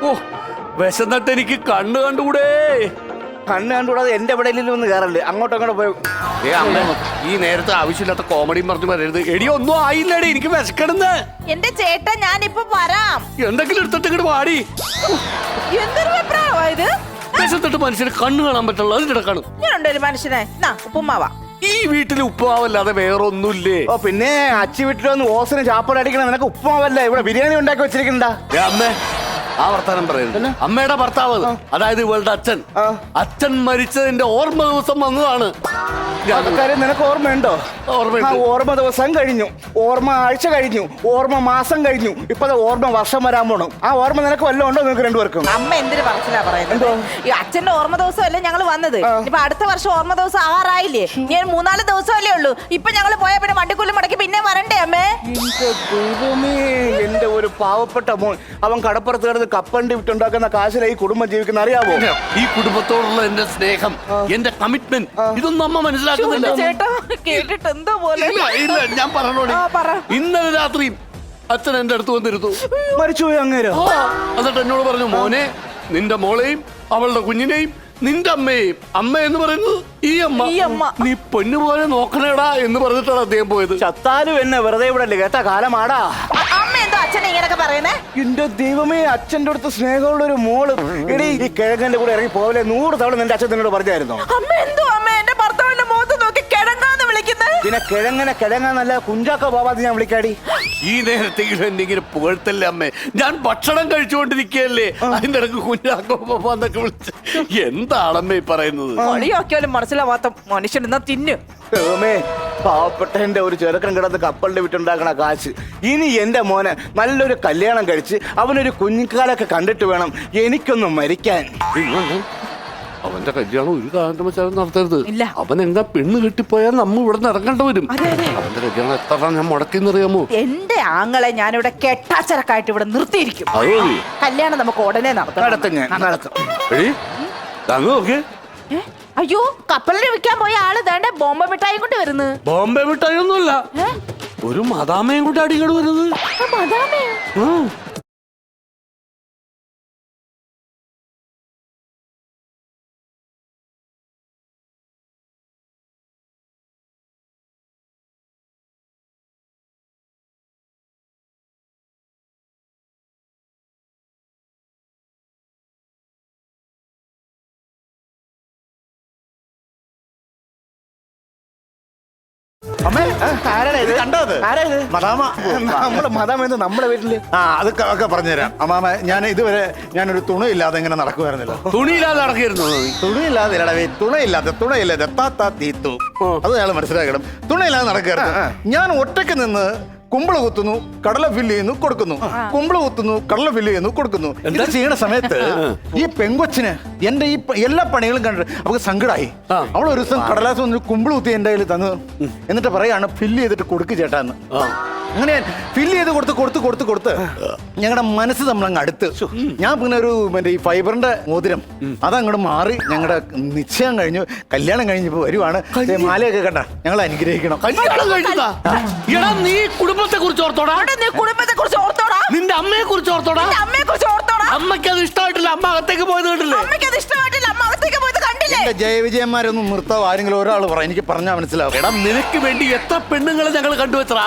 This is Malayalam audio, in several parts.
ഓ വിശന്നിട്ട് എനിക്ക് കണ്ണ് കണ്ടുകൂടേ. കണ്ണ് കണ്ടുകൂടാതെ എന്റെ എവിടെയെങ്കിലും ഒന്ന് കയറല്ലേ, അങ്ങോട്ടും അങ്ങോട്ട് പോയി. അമ്മ ഈ നേരത്തെ ആവശ്യമില്ലാത്ത കോമഡിയും പറഞ്ഞു വരരുത്. എടി ഒന്നും ആയില്ലടി, എനിക്ക് വിശക്കണെന്ന്. എന്റെ ചേട്ടാ ഞാനിപ്പോ വരാം. എന്തെങ്കിലും എടുത്തിട്ട് ഇങ്ങോട്ട് പാടി. എന്തൊരു അഭിപ്രായമായത്? വിശന്നിട്ട് മനുഷ്യന് കണ്ണ് കാണാൻ പറ്റുള്ളൂ, അതിന്റെ ഇടക്കാണ്. ഞാനുണ്ട് ഒരു മനുഷ്യനെ. ഉപ്പുമാവാ. ഈ വീട്ടിൽ ഉപ്പാവല്ലാതെ വേറൊന്നുമില്ലേ? ഓ പിന്നെ അച്ചി വീട്ടിലൊന്ന് ഓസിന് ചാപ്പാട് അടിക്കണം, നിനക്ക് ഉപ്പുമാവല്ലേ ഇവിടെ ബിരിയാണി ഉണ്ടാക്കി വെച്ചിരിക്കണ്ട. അമ്മേ ആ വർത്താനം പറയുന്നത് അമ്മയുടെ ഭർത്താവ്, അതായത് ഇവളുടെ അച്ഛൻ. അച്ഛൻ മരിച്ചതിന്റെ ഓർമ്മ ദിവസം വന്നതാണ്. കാര്യം നിനക്ക് ഓർമ്മയുണ്ടോ? ഓർമ്മ ദിവസം കഴിഞ്ഞു, ഓർമ്മ ആഴ്ച കഴിഞ്ഞു, ഓർമ്മ മാസം കഴിഞ്ഞു, ഇപ്പൊ ഓർമ്മ വർഷം വരാൻ പോണു. ആ ഓർമ്മ നിനക്ക് വല്ലതും ഉണ്ടോ നിങ്ങൾക്ക് രണ്ടുപേർക്കും? അമ്മ എന്തിനു പറച്ചിലാ പറയുന്നത്? ഈ അച്ഛന്റെ ഓർമ്മ ദിവസമല്ലേ ഞങ്ങൾ വന്നത്. ഇപ്പൊ അടുത്ത വർഷം ഓർമ്മ ദിവസം ആറായില്ലേ? ഞാൻ 3-4 ദിവസമല്ലേ ഉള്ളൂ. ഇപ്പൊ ഞങ്ങള് പോയാ പിന്നെ വണ്ടിക്കൂലി മുടക്കി പിന്നെ വരണ്ടേ അമ്മേ? എന്റെ ഒരു പാവപ്പെട്ട മോൻ, അവൻ കടപ്പുറത്ത് കിടന്ന് കപ്പണ്ടി വിട്ടുണ്ടാക്കുന്ന കാശിലെ ഈ കുടുംബം ജീവിക്കുന്ന അറിയാമോ? ഈ കുടുംബത്തോടുള്ള എന്റെ സ്നേഹം, എന്റെ കമ്മിറ്റ്മെന്റ്, ഇതൊന്നും അമ്മ മനസ്സിലാക്കുന്നില്ല. ചേട്ടാ കേട്ടിട്ട് എന്തോ പോലെ. ഇല്ല ഞാൻ പറഞ്ഞോളി. ഇന്നലെ രാത്രി അച്ഛൻ എന്റെ അടുത്ത് വന്നിരുന്നു. മരിച്ചുപോയി അങ്ങേരോ? എന്നിട്ട് എന്നോട് പറഞ്ഞു, മോനെ നിന്റെ മോളെയും അവളുടെ കുഞ്ഞിനെയും നിന്റെ അമ്മയെയും, അമ്മ എന്ന് പറയുന്നത് ഈ അമ്മ, നീ പൊന്നുപോലെ നോക്കണേടാ എന്ന് പറഞ്ഞിട്ടാണ് അദ്ദേഹം പോയത്. ചത്താലും എന്നെ വെറുതെ വിടല്ലേ കേട്ടാ, കാലമാടാ. അമ്മ എന്തോ അച്ഛനെ ഇങ്ങനൊക്കെ പറയുന്നേ? എന്റെ ദൈവമേ, അച്ഛന്റെ അടുത്ത് സ്നേഹമുള്ള ഒരു മോള്. എടീ ഈ കിഴങ്ങന്റെ കൂടെ ഇറങ്ങി പോവലെ 100 തവണ നിന്റെ അച്ഛൻ നിന്നോട് പറഞ്ഞായിരുന്നോ? അമ്മ എന്തോ അമ്മ എന്റെ ഭർത്താവിന്റെ മുഖത്ത് നോക്കി കിഴങ്ങാന്ന് വിളിക്കുന്നത്? പിന്നെ കിഴങ്ങാന്നല്ല കുഞ്ചാക്ക ബാബാന്ന് ഞാൻ വിളിക്കാടി. ഈ നേരത്തെങ്കിലും എന്തെങ്കിലും പുകഴ്ത്തല്ലേ അമ്മേ? ഞാൻ ഭക്ഷണം കഴിച്ചുകൊണ്ടിരിക്കുകയല്ലേ, അതിന്റെ ഇടയ്ക്ക് കുഞ്ഞാക്കോ എന്നൊക്കെ വിളിച്ച് എന്താണമ്മേ പറയുന്നത്? കളിയാക്കിയാലും മനസ്സിലാവാത്ത മനുഷ്യൻ എന്നാ തിന്നു. ദൈവമേ, പാവപ്പെട്ട എന്റെ ഒരു ചെറുക്കൻ കിടന്ന് കപ്പലിന്റെ വിട്ടുണ്ടാക്കണ കാശ് ഇനി എന്റെ മോനെ നല്ലൊരു കല്യാണം കഴിച്ച് അവനൊരു കുഞ്ഞിക്കാലൊക്കെ കണ്ടിട്ട് വേണം എനിക്കൊന്നും മരിക്കാൻ. അവന്റെ കല്യാണം ഒരു കാരണവശാലും നടത്തരുത്. ഇല്ല. അവൻ എന്താ പെണ്ണ് കെട്ടിപ്പോയാൽ നമ്മ ഇവിടെ ഇറങ്ങേണ്ട വരും. അവന്റെ കല്യാണം എത്ര ഞാൻ മുടക്കിന്നറിയാമോ? എന്റെ ആങ്ങളെ ഞാനിവിടെ കെട്ടാച്ചരക്കായിട്ട് ഇവിടെ നിർത്തിയിരിക്കും. കല്യാണം നമുക്ക് ഉടനെ നടത്തും. നോക്ക്, അയ്യോ കപ്പലിന് വിൽക്കാൻ പോയ ആള് വേണ്ട ബോംബെ മിഠായി കൊണ്ട് വരുന്നു. ബോംബെ മിഠായി ഒന്നുമല്ല, ഒരു മദാമയും കൂട്ടി അടിക്കട് വരുന്നത്. നമ്മുടെ വീട്ടില് അതൊക്കെ പറഞ്ഞുതരാം അമ്മാമ. ഞാൻ ഇതുവരെ ഞാനൊരു തുണയില്ലാതെ ഇങ്ങനെ നടക്കുമായിരുന്നില്ല. തുണിയില്ലാതെ നടക്കായിരുന്നു. തുണയില്ലാതെ താത്താ തീത്തു, അത് അയാൾ മനസ്സിലാക്കണം. തുണയില്ലാതെ നടക്കായിരുന്നു. ഞാൻ ഒറ്റയ്ക്ക് നിന്ന് കുമ്പിള് കുത്തുന്നു, കടല ഫില്ല് ചെയ്യുന്നു, കൊടുക്കുന്നു. കുമ്പിള് കുത്തുന്നു, കടല ഫില്ല് ചെയ്യുന്നു, കൊടുക്കുന്നു. ഇത് ചെയ്യണ സമയത്ത് ഈ പെങ്കൊച്ചിന് എന്റെ ഈ എല്ലാ പണികളും കണ്ടിട്ട് അവൾക്ക് സങ്കടമായി. അവൾ ഒരു ദിവസം കടലാസ് വന്ന് കുമ്പിള് കുത്തി എന്റെ കയ്യിൽ തന്നു. എന്നിട്ട് പറയാണ് ഫില്ല് ചെയ്തിട്ട് കൊടുക്ക് ചേട്ടാന്ന്. അങ്ങനെ ഞാൻ ഫില്ല് ചെയ്ത് കൊടുത്ത് ഞങ്ങളുടെ മനസ്സ് നമ്മളങ്ങ് അടുത്ത്. ഞാൻ പിന്നെ ഒരു മറ്റേ ഈ ഫൈബറിന്റെ മോതിരം അതങ്ങോട്ട് മാറി ഞങ്ങളുടെ നിശ്ചയം കഴിഞ്ഞു, കല്യാണം കഴിഞ്ഞപ്പോ വരുവാണ്. മാലയൊക്കെ കണ്ട ഞങ്ങൾ അനുഗ്രഹിക്കണം. കുടുംബത്തെ കുറിച്ച് ഓർത്തോടാ, നിന്റെ അമ്മയെ കുറിച്ച് ഓർത്തോടാ. അമ്മയ്ക്ക് അത് ഇഷ്ടമായിട്ടില്ല, അമ്മ അകത്തേക്ക് പോയത് കണ്ടില്ലേ? എന്റെ ജയവിജയന്മാരൊന്നും നിർത്താവോ? ആരെങ്കിലും ഒരാൾ പറ, എനിക്ക് പറഞ്ഞാൽ മനസ്സിലാവും. എടാ നിനക്ക് വേണ്ടി എത്ര പെണ്ണുങ്ങളെ ഞങ്ങൾ കണ്ടുവെച്ചടാ.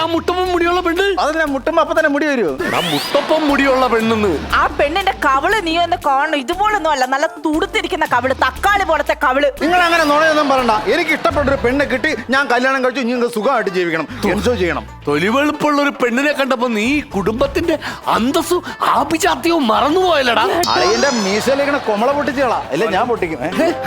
ആ മുട്ടപ്പം മുടിയുള്ള പെണ്ണ്, അതിനെ മുട്ടുമ്പോ അപ്പൊ തന്നെ മുടി വരുമോ? മുട്ടപ്പം മുടിയുള്ള പെണ്ണെന്ന്. ആ പെണ്ണിന്റെ കവിള് നീ ഒന്ന് കാണണം. ഇതുപോലൊന്നും അല്ല, നല്ല തുടുത്തിരിക്കുന്ന കവിള്, തക്കാളി പോലത്തെ കവിള്. നിങ്ങൾ അങ്ങനെ നുണയൊന്നും പറയണ്ട. എനിക്ക് ഇഷ്ടപ്പെട്ട ഒരു പെണ്ണെ കിട്ടി, ഞാൻ കല്യാണം കഴിച്ചു, ഇനി സുഖമായിട്ട് ജീവിക്കണം, എൻജോയ് ചെയ്യണം. തൊലിവെളുപ്പുള്ള ഒരു പെണ്ണിനെ കണ്ടപ്പോ നീ കുടുംബത്തിന്റെ അന്തസ്സും ആഭിജാത്യവും മറന്നുപോയല്ലടാ. അളിയന്റെ മീശയിലേക്കണ കൊമള പൊട്ടിച്ചോളാ, അല്ല ഞാൻ പൊട്ടിക്കും.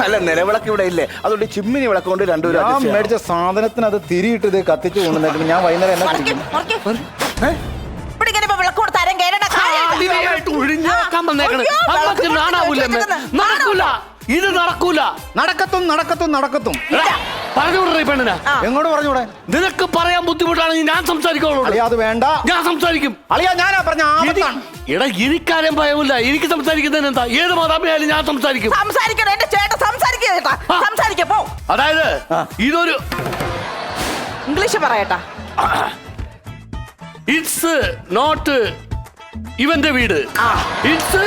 അല്ല നിലവിളക്ക് ഇവിടെ ഇല്ലേ, അതുകൊണ്ട് ചിമ്മിനി വിളക്ക് കൊണ്ട് രണ്ടുപേരും ഞാൻ മേടിച്ച സാധനത്തിന് അത് തിരിയിട്ട് ഇത് കത്തിച്ചു കൊണ്ടുവന്നിട്ട് ഞാൻ വൈകുന്നേരം എന്നെ കുടിക്കും. ഇത് നടക്കൂല. നടക്കത്തും പറഞ്ഞുകൂടെ പെണ്ണിനാ? എങ്ങോട്ട് പറഞ്ഞൂടെ? നിനക്ക് പറയാൻ ബുദ്ധിമുട്ടാണെങ്കിൽ ഞാൻ സംസാരിക്കോളൂ. അത് വേണ്ട, ഞാൻ സംസാരിക്കും. അളിയാ ഞാനാ പറഞ്ഞ എടാ എനിക്കാരും ഭയമില്ല, എനിക്ക് സംസാരിക്കുന്നതിന് എന്താ? ഏത് മാതാപിതായാലും ഞാൻ സംസാരിക്കും. അതായത് ഇതൊരു ഇംഗ്ലീഷ് പറയട്ടാ. ഇറ്റ്സ് നോട്ട് ഇവന്റെ വീട്, ഇറ്റ്സ്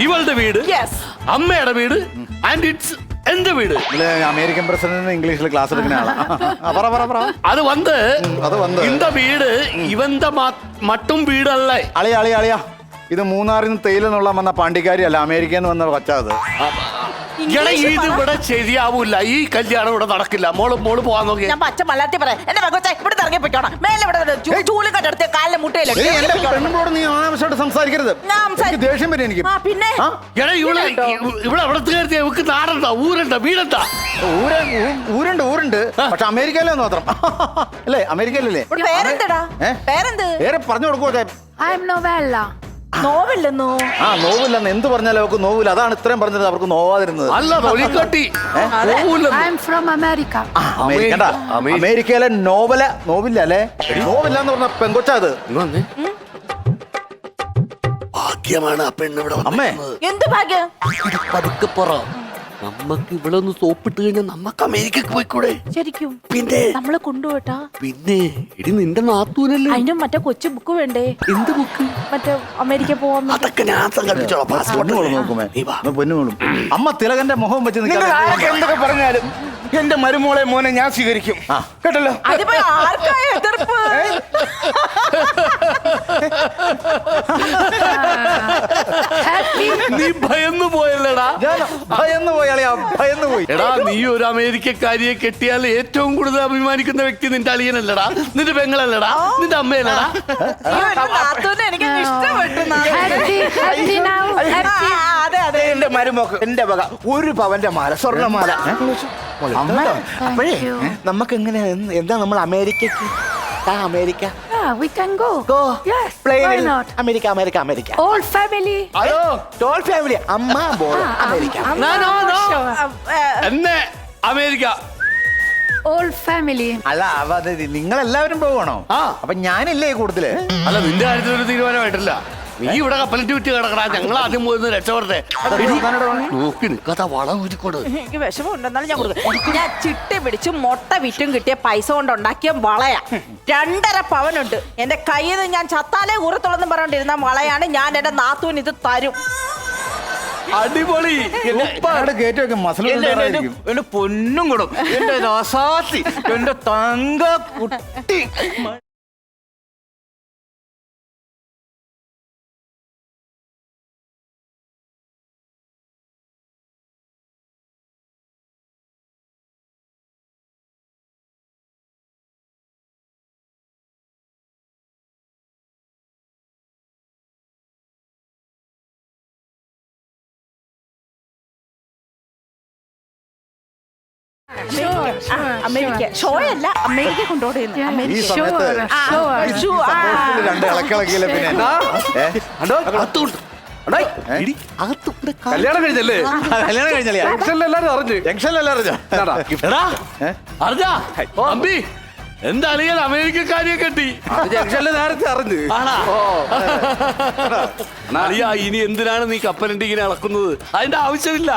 ഇവളുടെ വീട്, യെസ് അമ്മയുടെ വീട്, ആൻഡ് ഇറ്റ്സ് എന്റെ വീട്. അമേരിക്കൻ പ്രസിഡന്റിന് ഇംഗ്ലീഷിൽ ക്ലാസ് എടുക്കുന്ന ആളാ. പറ. അത് വന്ന് അത് വന്ന് இந்த വീട് ഇവന്റെ മട്ടും വീടല്ലേ. അളിയാ ഇത് മൂന്നാറിൽ നിന്ന് തേയില എന്നുള്ള വന്ന പാണ്ടിക്കാരി അല്ല, അമേരിക്കയിൽ നിന്ന് വന്ന പച്ച. അത് ഇത് ഇവിടെ ശരിയാവൂല. ഈ കല്യാണം ഇവിടെ നടക്കില്ല. മോള് പോവാൻ നോക്കി. ഞാൻ പച്ച മലയാളത്തിൽ പറയാം. എന്റെ മകച്ച ഇവിടെ ഇറങ്ങി പൊയ്ക്കോണം. മേലെ ഇവിടെ ചൂല് കണ്ടെടുത്ത് കാലിലെ മുട്ടയിലെ എന്റെ പെണ്ണോട് നീ ആവശ്യമായിട്ട് സംസാരിക്കരുത്. എനിക്ക് ദേഷ്യം വരും എനിക്ക്. പിന്നെ ഇവിടെ എവിടത്ത് കയറി ഇവക്ക് നാടണ്ട, ഊരണ്ട, വീടണ്ട. ഊരുണ്ട് പക്ഷെ അമേരിക്കയിലെന്ന് മാത്രം അല്ലേ? അമേരിക്കയിലല്ലേ? പേരെന്താ? പേരെന്ത്? പേര് പറഞ്ഞു കൊടുക്കോ. നോവില്ലെന്നോ? നോവില്ലെന്ന് എന്ത് പറഞ്ഞാലും അവർക്ക് നോവില്ല. അതാണ് ഇത്രയും പറഞ്ഞത്, അവർക്ക് നോവാതിരുന്നത്. അല്ല തൊലിക്കട്ടി. അമേരിക്കയിലെ നോവില്ല അല്ലേ? നോവില്ല എന്ന് പറഞ്ഞ പെങ്കൊച്ചാ അത്. ഭാഗ്യമാണ് ആ പെണ്ണ് ഇവിടെ അമ്മേ. എന്ത് ഭാഗ്യം? പതുക്കെ പറ. നമ്മക്ക് ഇവിടെ ഒന്ന് സോപ്പിട്ട് കഴിഞ്ഞാൽ നമ്മക്ക് അമേരിക്കക്ക് പോയിക്കൂടെ? ശരിക്കും പിന്നെ നമ്മളെ കൊണ്ടുപോട്ടാ? പിന്നെ ഇടി നിന്റെ നാത്തൂനല്ലേ. അതിനും മറ്റേ കൊച്ചു ബുക്ക് വേണ്ടേ? എന്ത് ബുക്ക്? മറ്റേ അമേരിക്ക പോവാൻ. അതൊക്കെ ഞാൻ സംഘടിപ്പിച്ചോളാം. പാസ്പോർട്ട് നോക്കുമേ പൊന്നുകളും. അമ്മ തിലകന്റെ മുഖം വെച്ച് നിങ്ങൾ ആരൊക്കെ എന്തൊക്കെ പറഞ്ഞാലും എന്റെ മരുമോളെ മോനെ ഞാൻ സ്വീകരിക്കും. കേട്ടല്ലോ? അതിപ്പോ ആർക്കാ എതിർപ്പ്? നീ ഭയന്നു പോയല്ലേടാ. ഭയന്ന് പോയി അളിയാ, ഭയന്ന് പോയി. എടാ നീ ഒരു അമേരിക്കക്കാരിയെ കെട്ടിയാൽ ഏറ്റവും കൂടുതൽ അഭിമാനിക്കുന്ന വ്യക്തി നിന്റെ അളിയനല്ലടാ, നിന്റെ പെങ്ങളല്ലടാ, നിന്റെ അമ്മയല്ലടാ. എനിക്ക് ഇഷ്ടപ്പെട്ടു. അതെ എന്റെ മരുമോക്ക് എന്റെ വക 1 പവന്റെ മാല, സ്വർണ്ണമാല. അപ്പോഴേ നമുക്ക് എങ്ങനെ എന്താ നമ്മൾ അമേരിക്കക്ക് America We can go. Yes. Why not? America. All family. അയ്യോ ടോൾ ഫാമിലി അമ്മ ബോൾ അമേരിക്ക. എന്നെ അമേരിക്ക. All family. അല്ല അത് നിങ്ങൾ എല്ലാവരും പോകണോ? അപ്പൊ ഞാനില്ലേ കൂടുതല്? അല്ല നിന്റെ കാര്യത്തിൽ ഒരു തീരുമാനമായിട്ടില്ല. നീ ഇവിടെ കപ്പലിട്ട് വിറ്റ് കിടക്കടാ. ഞങ്ങൾ ആദ്യം പോയിരുന്നു രക്ഷപ്പെടട്ടെ. നോക്കി നിൽക്കാത്ത വളം ഊരിക്കോട്. എനിക്ക് വിഷമം ഉണ്ടെന്നാലും ഞാൻ കൊടുക്കും. ഞാൻ ചിട്ടി പിടിച്ച് മുട്ട വിറ്റും കിട്ടിയ പൈസ കൊണ്ട് ഉണ്ടാക്കിയ വളയാ. 2.5 പവനുണ്ട്. എന്റെ കയ്യിൽ നിന്ന് ഞാൻ ചത്താലേ ഊറത്തുള്ളെന്ന് പറഞ്ഞോണ്ടിരുന്ന വളയാണ്. ഞാൻ എന്റെ നാത്തൂന് ഇത് തരും. അടിപൊളി. കയറ്റി വെക്കും മസല. എന്റെ പൊന്നും കൊടും, എന്റെ രസാത്തി, എന്റെ തങ്ക കുട്ടി. അമേരിക്ക ഷോയല്ല, അമേരിക്ക കൊണ്ടുപോകുന്നത്. ഈ സമയത്ത് രണ്ട് ഇളക്കിളക്കിയില്ല. പിന്നെ കല്യാണം കഴിഞ്ഞല്ലേ? കല്യാണം കഴിഞ്ഞല്ലേ? എല്ലാരും അറിഞ്ഞു. ജംഗ്ഷനിലെല്ലാം അറിഞ്ഞാ അമ്പി എന്താ അളിയൻ അമേരിക്കക്കാരിയെ കെട്ടി. ജംഗ്ഷനിൽ നേരത്തെ അറിഞ്ഞു. അളിയാ ഇനി എന്തിനാണ് നീ കപ്പലിന്റെ ഇങ്ങനെ ഇളക്കുന്നത്? അതിന്റെ ആവശ്യമില്ല.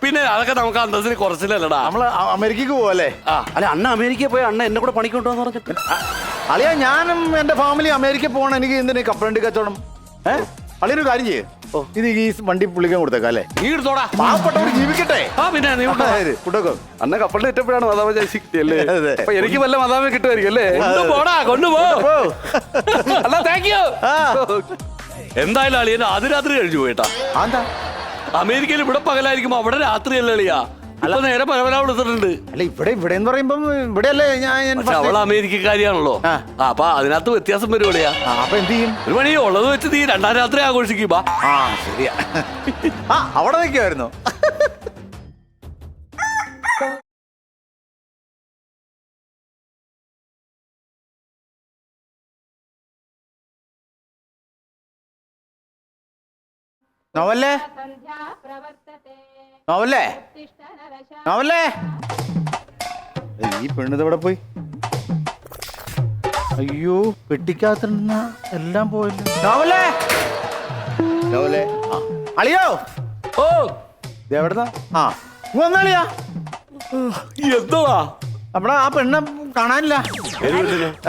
പിന്നെ അതൊക്കെ നമുക്ക് അന്തസ്സിന് കുറച്ചില്ലല്ലടാ. നമ്മള് അമേരിക്കക്ക് പോവല്ലേ? അല്ല അണ്ണ അമേരിക്കയിൽ പോയി അണ്ണ എന്നെ കൂടെ പണിക്കൊണ്ടോന്ന് പറഞ്ഞിട്ട്. അളിയാ ഞാനും എന്റെ ഫാമിലി അമേരിക്ക പോകണം. എനിക്ക് എന്തിനാ കപ്പലണ്ടി കച്ചവടം? അളിയൊരു കാര്യം ചെയ്യേ, ഇത് ഈ വണ്ടി പുള്ളിക്കാൻ കൊടുത്തേക്കാം അല്ലേ? നീ എടുത്തോടാ, പാവപ്പെട്ടവർ ജീവിക്കട്ടെ. പിന്നെ നീ കുട്ടക്കോ അണ്ണ കപ്പലിൽ ഇട്ടപ്പോഴാണ് മതാമ ജയിച്ചില്ലേ? അപ്പൊ എനിക്ക് വല്ല മതാമ കിട്ടുമായിരിക്കും അല്ലേ? കൊണ്ടുപോടാ, കൊണ്ടുപോ. അല്ല താങ്ക് യു. എന്തായാലും അളിയൻ ആദ്യ രാത്രി കഴിച്ചു പോയിട്ടാ. അമേരിക്കയിൽ ഇവിടെ പകലായിരിക്കുമ്പോ അവിടെ രാത്രിയല്ലേ അളിയാ? അല്ല നേരെ പരവല കൊടുത്തിട്ടുണ്ട്. അല്ല ഇവിടെ എന്ന് പറയുമ്പം ഇവിടെ അല്ലേ ഞാൻ. അവള് അമേരിക്കക്കാരിയാണല്ലോ. അപ്പൊ അതിനകത്ത് വ്യത്യാസം വരുവളിയാ. അപ്പൊ എന്ത് ചെയ്യും? ഒരു മണി ഉള്ളത് വെച്ച് നീ 2ാം രാത്രി ആഘോഷിക്കുമ്പോ. ശരിയാ. അവിടെ നിൽക്കുമായിരുന്നു. നോവല്ലേ നോവല്ലേ നോവല്ലേ ഈ പെണ്ണിത് എവിടെ പോയി? അയ്യോ പെട്ടിക്കാത്തിരുന്ന എല്ലാം പോയില്ല. നോവല്ലേ നോവല്ലേ അളിയോ. ഓ എവിടുന്നാ? വന്നളിയാ. എന്തുവാ നമ്മുടെ ആ പെണ്ണെ കാണാനില്ല.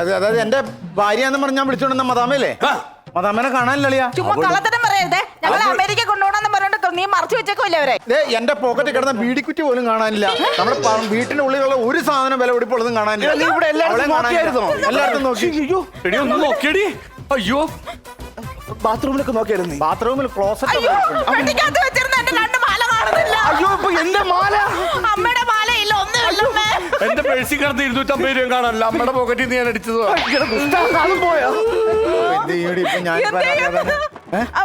അതായത് എന്റെ ഭാര്യ എന്ന് പറഞ്ഞ് ഞാൻ വിളിച്ചോണ്ടിരുന്ന മതാമല്ലേ, മദാമേനെ കാണാനില്ലളിയാ. ചുമ്മാ കള്ളത്തരം പറയരുതേ. ഞങ്ങളെ അമേരിക്ക കൊണ്ടുപോകണമെന്ന് പറഞ്ഞിട്ട് നീ മറച്ചു വെച്ചേക്കോല്ലേ അവരെ? എന്റെ പോക്കറ്റിൽ കിടന്ന ബീഡിക്കുറ്റി പോലും കാണാനില്ല. നമ്മുടെ വീട്ടിന്റെ ഉള്ളിലുള്ള ഒരു സാധനം വില പിടിപ്പുള്ളതും കാണാനില്ല. നീ ഇവിടെ എല്ലായിടത്തും അവളെ കാണാനില്ല. നോക്കിയായിരുന്നോ? എല്ലായിടത്തും നോക്കി. അയ്യോ, എടി ഒന്ന് നോക്കിയടി. അയ്യോ ബാത്റൂമിലൊക്കെ നോക്കിയായിരുന്നു നീ? ബാത്റൂമിൽ ക്ലോസറ്റ് അയ്യോ പെട്ടിക്കകത്ത് വെച്ചിരുന്ന എന്റെ 2 മാല കാണുന്നില്ല. അയ്യോ, ഇപ്പൊ എന്റെ മാല. അമ്മയുടെ മാലയില്ല, ഒന്നുമില്ല അമ്മേ. എന്റെ പേഴ്സിൽ കിടന്ന് 250 രൂപ കാണാനല്ല, അമ്മയുടെ പോക്കറ്റിൽ നിന്ന് ഞാൻ അടിച്ചത്. അതും പോയോ?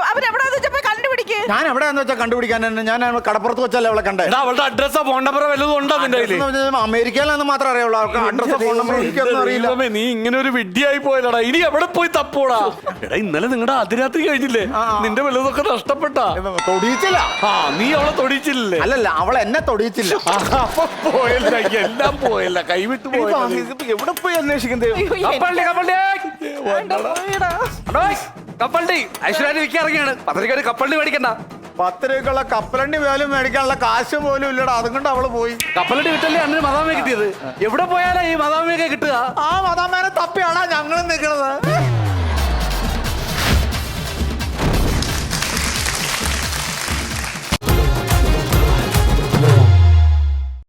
അവരെവിടെ വെച്ചപ്പോ കണ്ടുപിടിക്ക്. ഞാൻ എവിടെയാന്ന് വെച്ചാൽ കണ്ടുപിടിക്കാൻ തന്നെ. ഞാൻ കടപ്പുറത്ത് വെച്ചല്ലേ അവളെ കണ്ടേ. എടാ അവളുടെ അഡ്രസ്സോ ഫോൺ നമ്പറോ വല്ലതും ഉണ്ടോ നിന്റെ കയ്യില്? അമേരിക്കയിലാന്ന് മാത്രമേ അറിയുള്ളൂ. അവർക്ക് അഡ്രസ്സോ ഫോൺ നമ്പർ എനിക്കൊന്നും അറിയില്ല. ദൈവമേ, നീ ഇങ്ങനെ ഒരു വിഡ്ഢിയായി പോയല്ലടാ. ഇനി എവിടെ പോയി തപ്പോടാ? എടാ ഇന്നലെ നിങ്ങളുടെ അതിരാത്രി കഴിഞ്ഞില്ലേ? നിന്റെ വല്ലതൊക്കെ നഷ്ടപ്പെട്ടാ? തൊടിയിച്ചില്ല. ആ, നീ അവളെ തൊടിച്ചില്ലേ? അല്ലല്ല, അവൾ എന്നെ തൊടിയിച്ചില്ല. അപ്പൊ പോയല്ല, എല്ലാം പോയല്ല, കൈവിട്ട് പോയല്ല. ഇതിപ്പോ എവിടെ പോയി അന്വേഷിക്കുന്നത്? കപ്പലണ്ടി ഐശ്വര്യ വിൽക്കാൻ ഇറങ്ങിയാണ്. പത്രക്കാര് കപ്പലണ്ടി മേടിക്കണ്ട. 10 രൂപക്കുള്ള കപ്പലണ്ടി പോലും മേടിക്കാനുള്ള കാശ് പോലും ഇല്ലടാ. അതുകൊണ്ട് അവള് പോയി. കപ്പലണ്ടി വിറ്റല്ലേ അണ്ണന് മദാമയെ കിട്ടിയത്. എവിടെ പോയാലാ ഈ മദാമയൊക്കെ കിട്ടുക? ആ മദാമേനെ തപ്പിയാണാ ഞങ്ങളും നിൽക്കണത്.